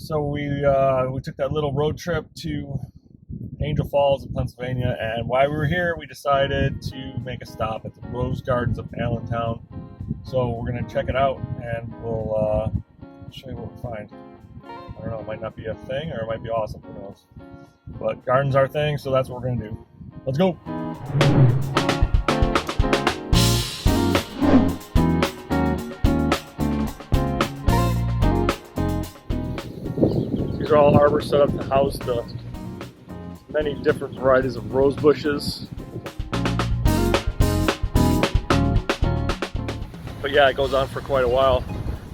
So we took that little road trip to Angel Falls in Pennsylvania, and while we were here, we decided to make a stop at the Rose Gardens of Allentown. So we're gonna check it out, and we'll show you what we find. I don't know, it might not be a thing, or it might be awesome. Who knows? But gardens are things, so that's what we're gonna do. Let's go. These are all arbors set up to house the many different varieties of rose bushes. But yeah, it goes on for quite a while.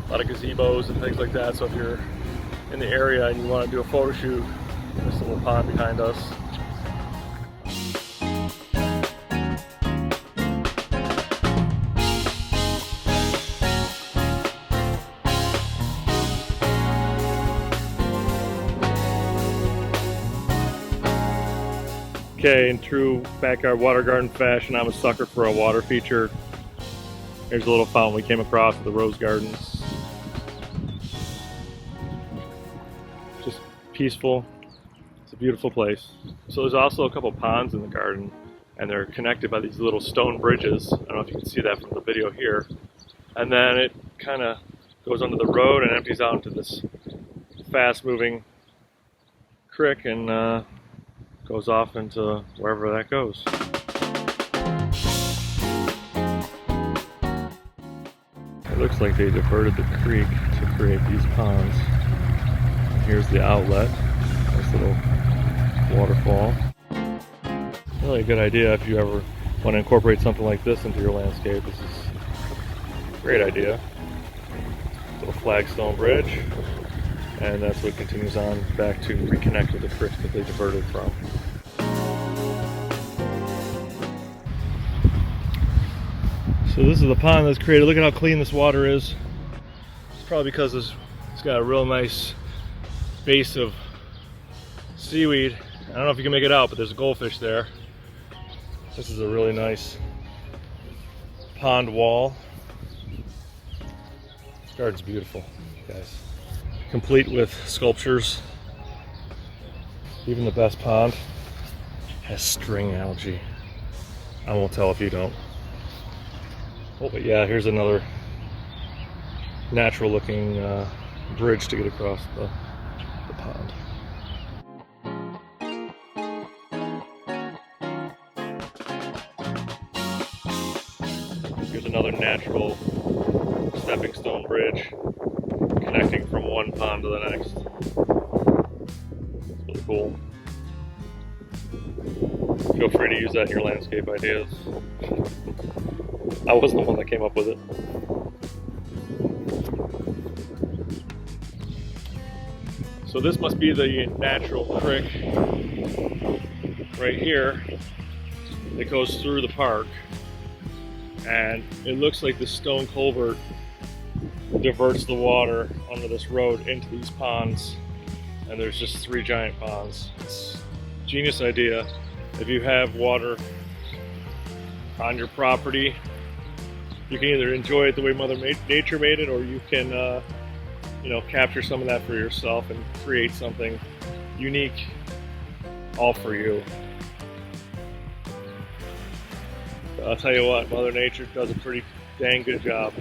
A lot of gazebos and things like that. So if you're in the area and you want to do a photo shoot, there's a little pond behind us. Okay, in true backyard water garden fashion, I'm a sucker for a water feature. Here's a little fountain we came across at the Rose Gardens. Just peaceful. It's a beautiful place. So there's also a couple ponds in the garden, and they're connected by these little stone bridges. I don't know if you can see that from the video here. And then it kind of goes under the road and empties out into this fast-moving creek and goes off into wherever that goes. It looks like they diverted the creek to create these ponds. Here's the outlet, nice little waterfall. Really a good idea if you ever want to incorporate something like this into your landscape. This is a great idea. Little flagstone bridge, and that's what continues on back to reconnect with the creek that they diverted from. So this is the pond that's created. Look at how clean this water is. It's probably because it's got a real nice base of seaweed. I don't know if you can make it out, but there's a goldfish there. This is a really nice pond wall. This garden's beautiful, guys. Complete with sculptures. Even the best pond has string algae. I won't tell if you don't. Oh, but yeah, here's another natural looking bridge to get across the pond. Here's another natural stepping stone bridge connecting from one pond to the next. It's really cool. Feel free to use that in your landscape ideas. I wasn't the one that came up with it. So this must be the natural creek right here that goes through the park. And it looks like the stone culvert diverts the water under this road into these ponds. And there's just 3 giant ponds. It's a genius idea. If you have water on your property, you can either enjoy it the way Mother Nature made it, or you can, capture some of that for yourself and create something unique, all for you. I'll tell you what, Mother Nature does a pretty dang good job.